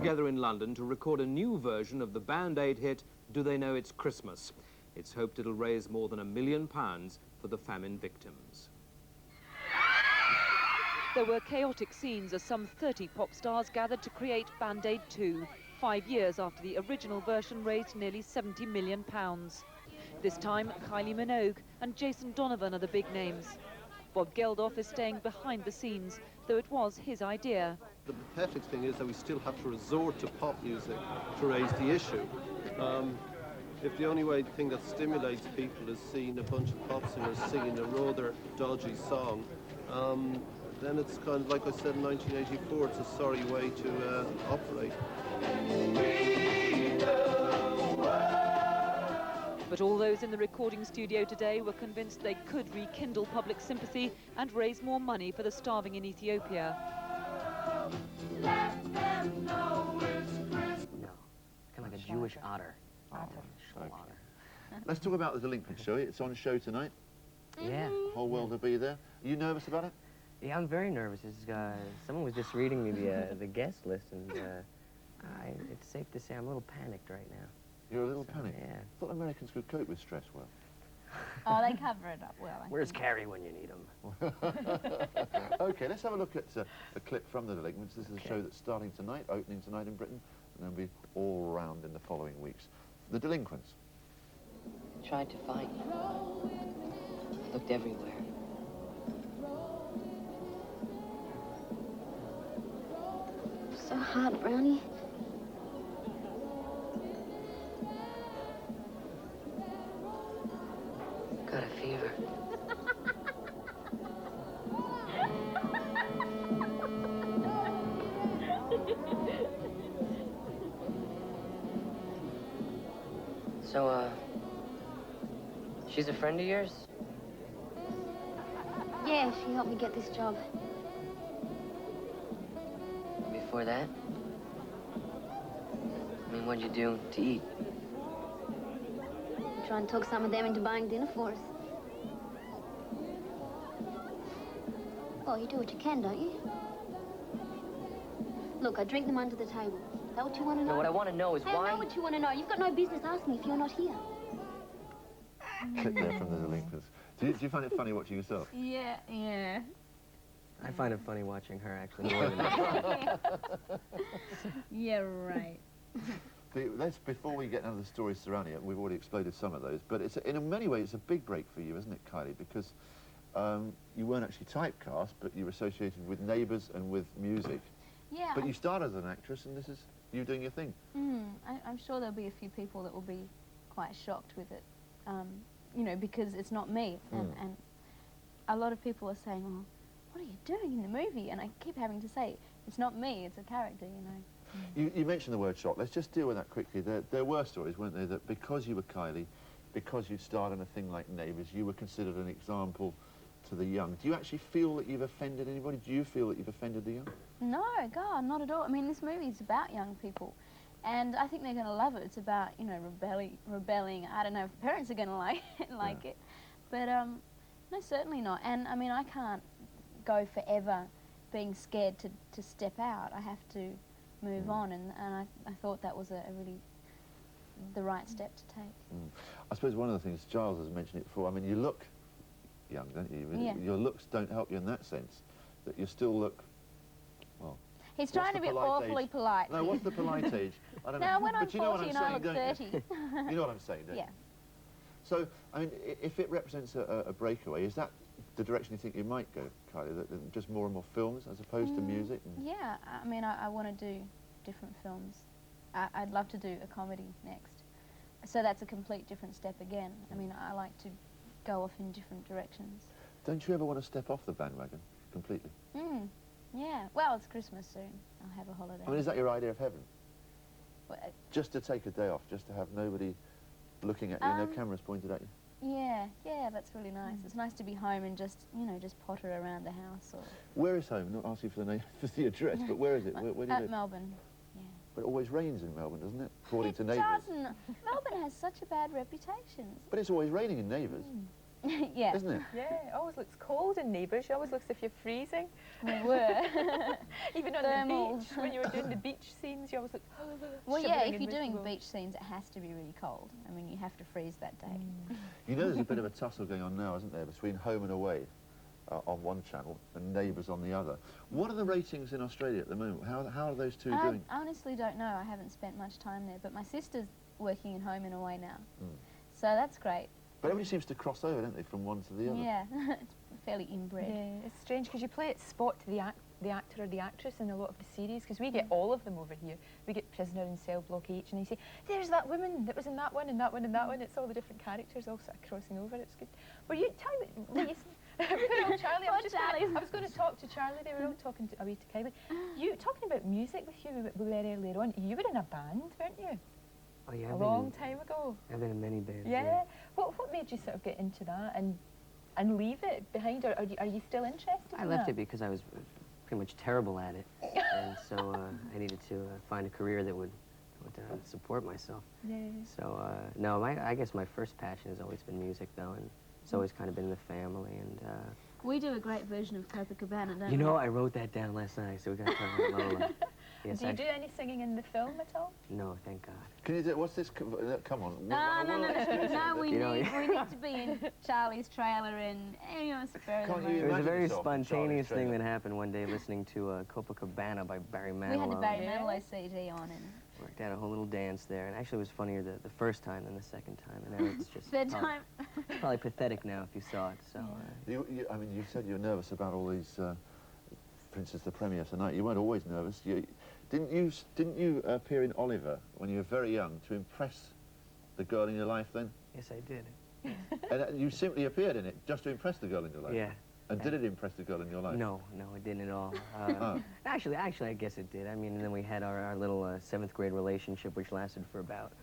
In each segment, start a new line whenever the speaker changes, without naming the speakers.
together in London to record a new version of the Band Aid hit, Do They Know It's Christmas? It's hoped it'll raise more than £1 million for the famine victims.
There were chaotic scenes as some 30 pop stars gathered to create Band Aid 2, 5 years after the original version raised nearly £70 million. This time, Kylie Minogue and Jason Donovan are the big names. Bob Geldof is staying behind the scenes, though it was his idea.
The pathetic thing is that we still have to resort to pop music to raise the issue. If the only thing that stimulates people is seeing a bunch of pop singers singing a rather dodgy song, then it's kind of, like I said in 1984, it's a sorry way to operate.
But all those in the recording studio today were convinced they could rekindle public sympathy and raise more money for the starving in Ethiopia.
No, kind of like a Jewish otter.
Let's talk about the Delinquents show. It's on show tonight.
Yeah.
The whole world will be there. Are you nervous about it?
Yeah, I'm very nervous. Someone was just reading me the guest list, and it's safe to say I'm a little panicked right now.
You're a little panicked?
Yeah.
I thought Americans could cope with stress well.
Oh, they cover it up well.
Where's Carrie when you need him?
OK, let's have a look at a clip from the Delinquents. This is a show that's starting tonight, opening tonight in Britain, and then be all around in the following weeks. The Delinquents.
Tried to find you. I looked everywhere.
So hard, Brownie.
Got a fever. So, she's a friend of yours?
Yeah, she helped me get this job.
Before that? I mean, what'd you do to eat?
Try and talk some of them into buying dinner for us. Oh, you do what you can, don't you? Look, I drink them under the table. Is that what you want to know?
No, what I want to know is why...
I know what you want to know. You've got no business asking if you're not here.
Clip there from the Delinquents. Do you find it funny watching yourself?
Yeah, yeah.
I find it funny watching her, actually, more than
Yeah, right.
Before we get into the stories surrounding it, we've already exploded some of those, but in many ways it's a big break for you, isn't it, Kylie? Because you weren't actually typecast, but you were associated with Neighbours and with music.
Yeah.
But you started as an actress, and this is you doing your thing.
I'm sure there'll be a few people that will be quite shocked with it, you know, because it's not me. And a lot of people are saying, well, what are you doing in the movie? And I keep having to say, it's not me, it's a character, you know.
You mentioned the word shock. Let's just deal with that quickly. There were stories, weren't there, that because you were Kylie, because you starred in a thing like Neighbours, you were considered an example to the young. Do you actually feel that you've offended anybody? Do you feel that you've offended the young?
No, God, not at all. I mean, this movie is about young people, and I think they're going to love it. It's about, you know, rebelling. I don't know if parents are going to like it, but no, certainly not. And I mean, I can't go forever being scared to step out. I have to move on, and I thought that was a really the right step to take.
I suppose one of the things, Giles has mentioned it before, I mean, you look young, don't you?
Yeah.
Your looks don't help you in that sense, that you still look, well...
He's trying to be awfully polite.
No, what's the polite age? I don't
no,
know.
when I'm
but you know
40 and I look 30.
You know what I'm saying, don't you?
Yeah.
So, I mean, if it represents a breakaway, is that the direction you think you might go, Kylie? That just more and more films as opposed to music?
Yeah, I mean, I want to do different films. I'd love to do a comedy next. So that's a complete different step again. I mean, I like to go off in different directions.
Don't you ever want to step off the bandwagon completely?
Yeah, well, it's Christmas soon. I'll have a holiday.
I mean, is that your idea of heaven?
Well,
just to take a day off, just to have nobody looking at you, no cameras pointed at you?
Yeah, that's really nice. It's nice to be home and just, you know, just potter around the house. Or
Where is home? Not asking for the name, for the address, but where is it? Where do you live?
At Melbourne, yeah.
But it always rains in Melbourne, doesn't it? According to
It
Neighbours.
doesn't. Melbourne has such a bad reputation.
But it's always raining in Neighbours.
Yeah.
Isn't it?
Yeah, it always looks cold in Neighbours. You always looks as if you're freezing.
We were.
Even on
Thermals.
the beach, when you were doing the beach scenes, you always look
Well, yeah,
shivering
if
and
you're doing
miserable.
beach scenes, it has to be really cold. I mean, you have to freeze that day.
You know there's a bit of a tussle going on now, isn't there, between Home and Away on one channel and Neighbours on the other. What are the ratings in Australia at the moment? How are those two doing?
I honestly don't know. I haven't spent much time there, but my sister's working in Home and Away now.
Mm.
So that's great.
But everybody seems to cross over, don't they, from one to the other?
Yeah, it's fairly inbred.
Yeah, it's strange because you play it spot to the actor or the actress in a lot of the series, because we get all of them over here. We get Prisoner in Cell Block H, and they say, there's that woman that was in that one and that one and that one. It's all the different characters all sort of crossing over. It's good. Were you, Charlie, poor old Charlie, I was going to talk to Charlie. They were all talking away to Kylie. You, talking about music with you earlier on, you were in a band, weren't you?
Oh yeah,
A long time ago.
I've been in many bands.
Yeah. What made you sort of get into that and leave it behind, or are you still interested
I
in
left
that?
it because I was pretty much terrible at it, and so I needed to find a career that would support myself.
Yeah.
So no, I guess my first passion has always been music, though, and it's always kind of been in the family. And
We do a great version of Copacabana, don't
you
we?
know, I wrote that down last night, so we got to talk about Lola. Yes,
Do you do any singing in the film at all?
No, thank God.
Can you do, what's this, come on.
No, we
You
need to be in Charlie's trailer and Spur of the
Can't
Moment.
you
It was a
imagine
very
yourself in Charlie's
spontaneous thing
trailer?
that happened one day listening to Copacabana by Barry Manilow.
We had the Barry
Yeah.
Manilow CD on and
Worked out a whole little dance there, and actually it was funnier the first time than the second time, and now it's just
third
probably,
time.
probably pathetic now if you saw it. So
I mean, you said you were nervous about all these, for instance, the premiere tonight. You weren't always nervous. Didn't you appear in Oliver when you were very young to impress the girl in your life then?
yes, I did.
And you simply appeared in it just to impress the girl in your life?
Yeah.
And did it impress the girl in your life?
No, it didn't at all.
Oh.
Actually, I guess it did. I mean, and then we had our little 7th grade relationship, which lasted for about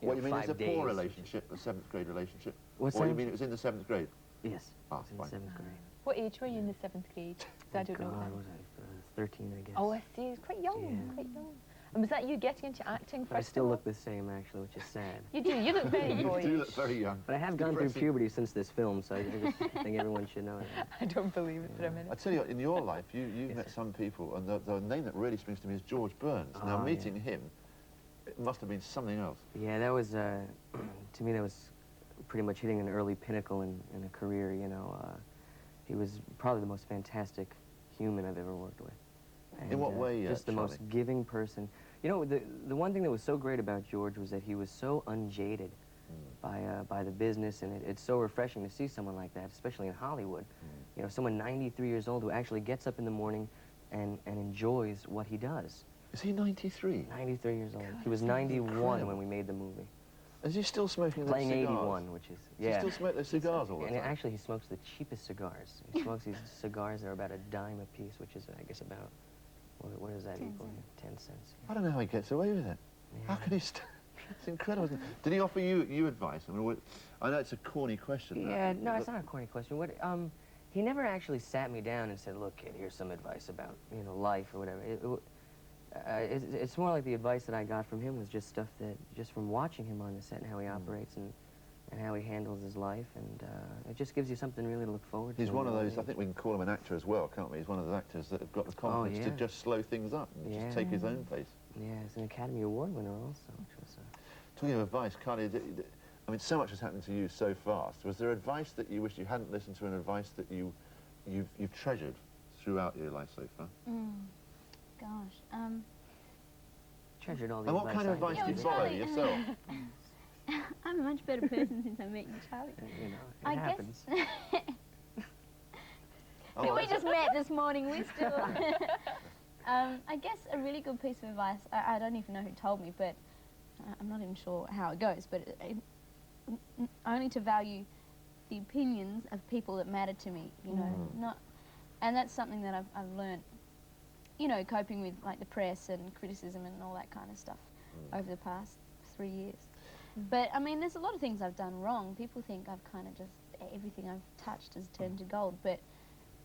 What, you mean
5
it's a
days.
poor relationship, a 7th grade relationship?
What's
Or you
that?
mean it was in the 7th grade?
Yes,
Ah,
it was in
fine.
7th grade.
What age were you in the 7th grade? 'Cause I don't know.
God,
that.
was I 13, I guess.
Oh, I see. It's quite young,
Yeah.
quite young. And was that you getting into acting first?
But I still
of all?
look the same, actually, which is sad.
You do. You look very
You
boyish.
do look very young.
But I have gone through
Depressing.
puberty since this film, so I just think everyone should know that.
I don't believe it for a
I
minute.
tell you, in your life, you've
Yes,
met
sir.
some people, and the name that really springs to me is George Burns. Now,
Oh,
meeting him, it must have been something else.
Yeah, that was, to me, that was pretty much hitting an early pinnacle in a career, you know. He was probably the most fantastic human I've ever worked with.
In what way,
Just the most
Charlie?
giving person. You know, the one thing that was so great about George was that he was so unjaded by the business, and it's so refreshing to see someone like that, especially in Hollywood. You know, someone 93 years old who actually gets up in the morning and enjoys what he does.
Is he 93?
93 years old. He was 91 when we made the movie.
Is he still smoking
Playing
those cigars?
81, which is,
Does
yeah.
he still smoke those cigars all the
And
time?
actually, he smokes the cheapest cigars. He smokes these cigars that are about $0.10 a piece, which is, I guess, about, what does that equal? 10 cents.
I don't know how he gets away with it. How can he It's incredible. Isn't it? Did he offer you advice? I mean, I know it's a corny question.
Yeah,
that,
no, it's
but-
not a corny question. He never actually sat me down and said, look, kid, here's some advice about, you know, life or whatever. It's more like the advice that I got from him was just stuff that, just from watching him on the set and how he operates and how he handles his life, and it just gives you something really to look forward to.
He's one of those, I
Yeah.
think we can call him an actor as well, can't we? He's one of those actors that have got the confidence to
yeah.
just slow things up and
Yeah.
just take his own pace.
Yeah, he's an Academy Award winner also, which was...
Talking of advice, Kylie, I mean, so much has happened to you so fast. Was there advice that you wish you hadn't listened to, and advice that you've treasured throughout your life so far?
Gosh.
Treasured all the
And what kind of advice
Yeah,
did you
well,
follow
Charlie,
yourself?
I'm a much better person since I met you, Charlie.
You know, it
I
happens.
guess.
Oh,
We just met this morning. We still. I guess a really good piece of advice. I don't even know who told me, but I'm not even sure how it goes. But only to value the opinions of people that matter to me. You know, not. And that's something that I've learned. You know, coping with like the press and criticism and all that kind of stuff over the past 3 years. But I mean, there's a lot of things I've done wrong. People think I've kind of just everything I've touched has turned to gold. But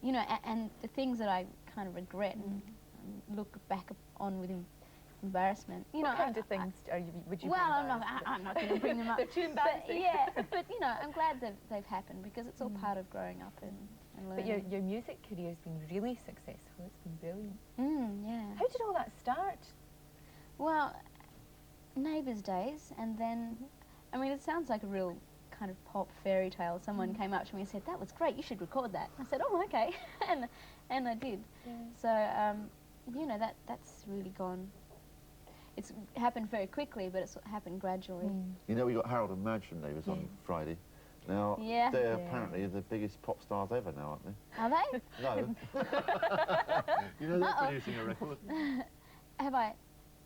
you know, and the things that I kind of regret and look back on with embarrassment. You
What
know,
kind of things would you?
Well,
be
I'm
embarrassed
not going to bring them up.
They're too embarrassing.
But you know, I'm glad that they've happened because it's all part of growing up and
But
learning.
your music career's been really successful. It's been brilliant.
Yeah.
How did all that start?
Well, Neighbours days, and then, I mean, it sounds like a real kind of pop fairy tale. Someone came up to me and said, "That was great. You should record that." I said, "Oh, okay," and I did.
Yeah.
So, you know, that's really gone. It's happened very quickly, but it's happened gradually.
You know, we got Harold and Madge from Neighbours on Friday. Now,
Yeah.
they're apparently the biggest pop stars ever now, aren't they?
Are they?
No. You know they're producing a record?
Have I?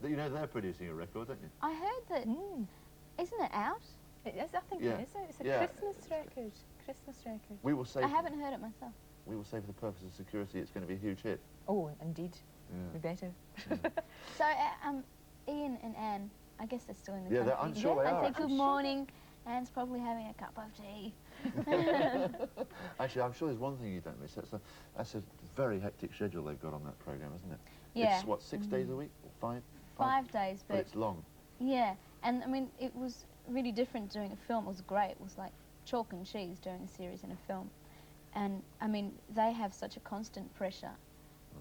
You know they're producing a record, don't you?
I heard that. Isn't it out?
It is, I think
Yeah.
it is. It's a
Yeah.
Christmas record. Christmas record.
We will say.
I haven't heard it myself.
We will say for the purpose of security, it's going to be a huge hit.
Oh, indeed.
Yeah.
We better.
So, Ian and Anne, I guess they're still in the
Yeah,
country.
I'm sure they are,
I say
actually.
good morning. Anne's probably having a cup of tea.
Actually, I'm sure there's one thing you don't miss. That's a very hectic schedule they've got on that programme, isn't it?
Yeah.
It's, what, 6 days a week? Five?
5 days,
But it's long.
yeah. And I mean, it was really different doing a film. It was great. It was like chalk and cheese doing a series and a film. And I mean, they have such a constant pressure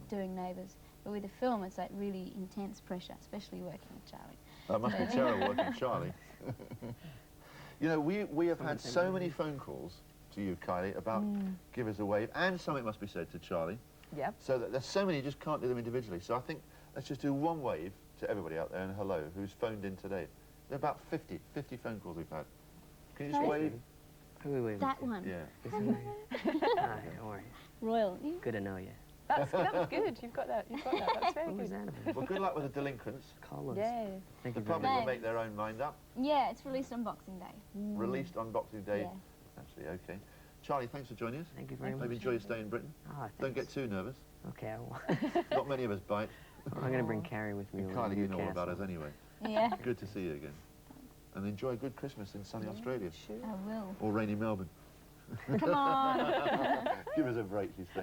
doing Neighbours. But with a film, it's like really intense pressure, especially working with Charlie.
That must be terrible working Charlie. You know, we have had so many phone calls to you, Kylie, about Give Us a Wave, and something must be said to Charlie.
Yep.
So that there's so many, you just can't do them individually. So I think let's just do one wave to everybody out there and hello who's phoned in today. There are about 50 phone calls we've had. Can you just wave?
Who are we waving
That
to?
one.
Yeah.
This is Hi, how are you?
Royal.
Good to know you.
That was good. You've got that. That's very
What was
good.
that about?
Well, good luck with the Delinquents.
Call us.
Yeah.
Thank
The
you very
public will
much.
make their own mind up.
Yeah, it's released on Boxing Day.
Released on Boxing Day.
Yeah.
Actually, okay. Charlie, thanks for joining us.
Thank you very much.
Maybe enjoy your stay in Britain.
Ah,
Don't get
thanks.
too nervous.
Okay, I won't.
Not many of us bite.
I'm going to bring Carrie with me.
And
when
Kylie,
we
you
do
know all about us
Castle.
anyway.
Yeah,
Good to see you again. And enjoy a good Christmas in sunny Australia.
Sure.
I will.
Or rainy Melbourne.
Come on.
Give us a break, she's saying.